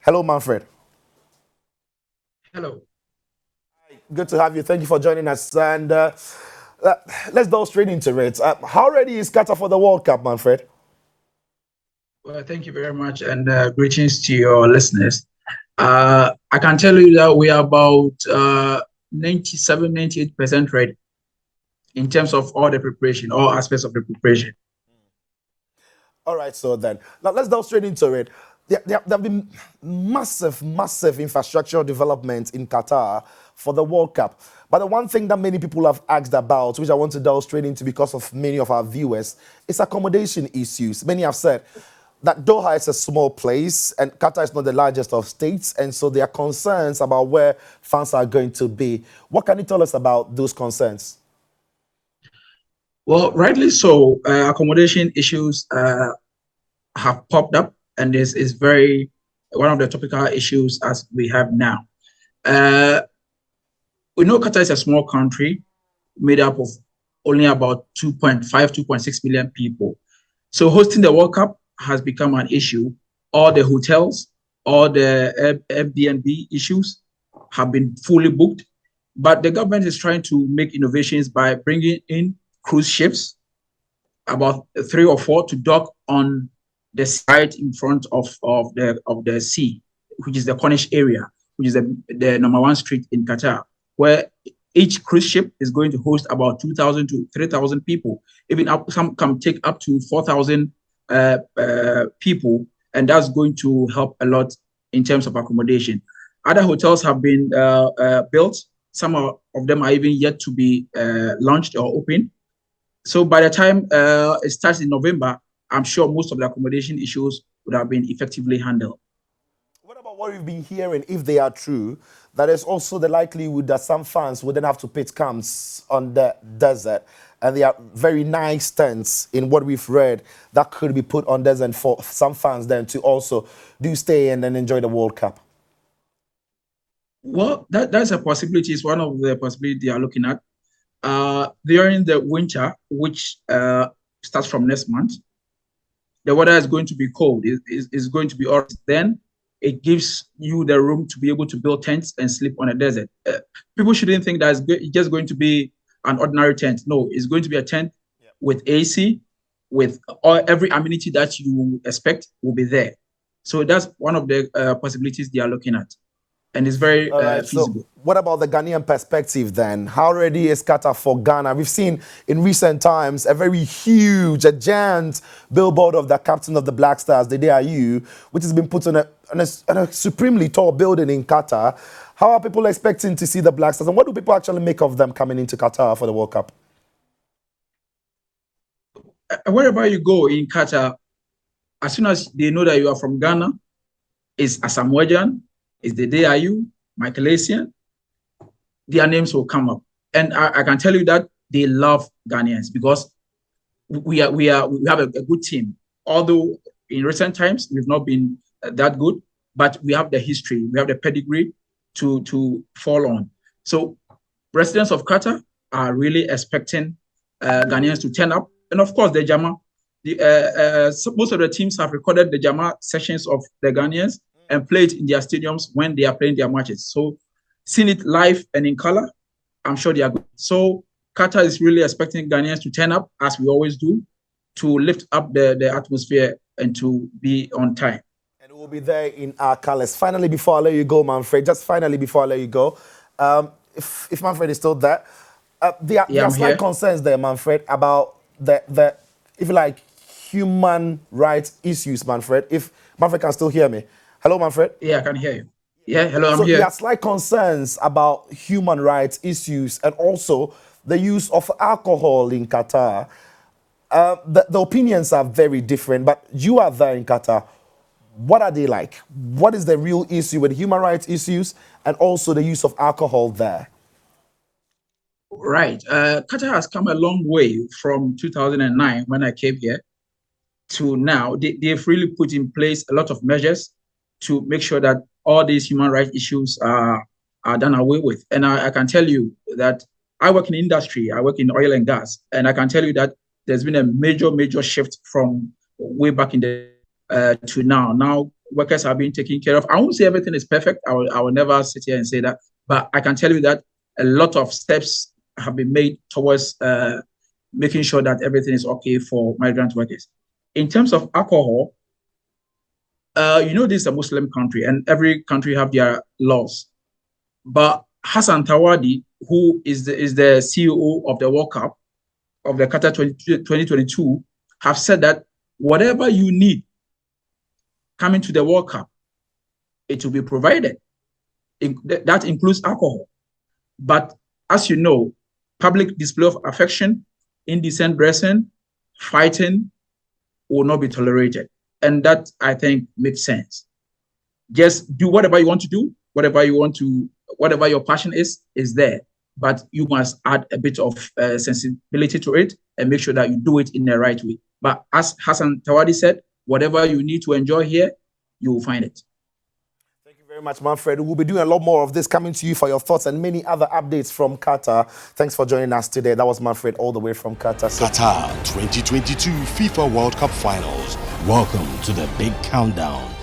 Hello, Manfred. Hello. Good to have you. Thank you for joining us. And uh, let's go straight into it. How ready is Qatar for the World Cup, Manfred? Well, thank you very much, and greetings to your listeners. I can tell you that we are about 97, 98% ready in terms of all the preparation, all aspects of the preparation. All right, so then now let's go straight into it. There have been massive infrastructural developments in Qatar for the World Cup. But the one thing that many people have asked about, which I want to delve straight into because of many of our viewers, is accommodation issues. Many have said that Doha is a small place and Qatar is not the largest of states, and so there are concerns about where fans are going to be. What can you tell us about those concerns? Well, rightly so, accommodation issues have popped up, and this is very one of the topical issues as we have now. Uh, we know Qatar is a small country made up of only about 2.5, 2.6 million people. So hosting the World Cup has become an issue. All the hotels, all the Airbnb issues have been fully booked. But the government is trying to make innovations by bringing in cruise ships, about three or four, to dock on the site in front of the sea, which is the Cornish area, which is the number one street in Qatar, where each cruise ship is going to host about 2,000 to 3,000 people. Even some can take up to 4,000 people, and that's going to help a lot in terms of accommodation. Other hotels have been built. Some of them are even yet to be launched or open. So by the time it starts in November, I'm sure most of the accommodation issues would have been effectively handled. What about what we've been hearing, if they are true, that there's also the likelihood that some fans wouldn't have to pitch camps on the desert, and there are very nice tents in what we've read that could be put on desert for some fans then to also do stay and then enjoy the World Cup? Well, that's a possibility. It's one of the possibilities they are looking at. During the winter, which starts from next month, the weather is going to be cold. It's going to be hot. Then it gives you the room to be able to build tents and sleep on a desert. People shouldn't think that it's just going to be an ordinary tent. No, it's going to be a tent with AC, with every amenity that you expect will be there. So that's one of the possibilities they are looking at, and it's very All right. So, feasible. what about the Ghanaian perspective then? How ready is Qatar for Ghana? We've seen in recent times a very huge, a giant billboard of the captain of the Black Stars, the DIU, which has been put on a supremely tall building in Qatar. How are people expecting to see the Black Stars, and what do people actually make of them coming into Qatar for the World Cup? Wherever you go in Qatar, as soon as they know that you are from Ghana, it's Asamoah, it's the DIU, Michael Essien, their names will come up. And I can tell you that they love Ghanaians because we have a good team. Although in recent times we've not been that good, but we have the history, we have the pedigree to fall on. So residents of Qatar are really expecting Ghanaians to turn up, and of course the Jama. So most of the teams have recorded the Jama sessions of the Ghanaians and play it in their stadiums when they are playing their matches. So seeing it live and in color, I'm sure they are good. So Qatar is really expecting Ghanaians to turn up, as we always do, to lift up the atmosphere and to be on time. And we'll be there in our colors. Finally, before I let you go, Manfred, just finally before I let you go, if Manfred is still there, there Yeah, are I'm slight here. concerns there, Manfred, about the if you like, human rights issues, Manfred. If Manfred can still hear me. Hello, Manfred. Yeah, I can hear you. Yeah, hello, I'm So there are here. slight concerns about human rights issues and also the use of alcohol in Qatar. The opinions are very different, but you are there in Qatar. What are they like? What is the real issue with human rights issues and also the use of alcohol there? Right. Qatar has come a long way from 2009 when I came here to now. They've really put in place a lot of measures to make sure that all these human rights issues are done away with. And I can tell you that I work in industry. I work in oil and gas, and I can tell you that there's been a major shift from way back in the to now. Now workers are being taken care of. I won't say everything is perfect. I will never sit here and say that, but I can tell you that a lot of steps have been made towards making sure that everything is okay for migrant workers. In terms of alcohol, this is a Muslim country, and every country have their laws. But Hassan Thawadi, who is the CEO of the World Cup of the Qatar 2022, have said that whatever you need coming to the World Cup, it will be provided. That includes alcohol. But as you know, public display of affection, indecent dressing, fighting will not be tolerated. And that, I think, makes sense. Just do whatever you want to do, whatever your passion is there. But you must add a bit of sensibility to it and make sure that you do it in the right way. But as Hassan Thawadi said, whatever you need to enjoy here, you will find it. Thank you very much, Manfred. We'll be doing a lot more of this, coming to you for your thoughts and many other updates from Qatar. Thanks for joining us today. That was Manfred all the way from Qatar. Qatar 2022 FIFA World Cup Finals. Welcome to the big countdown.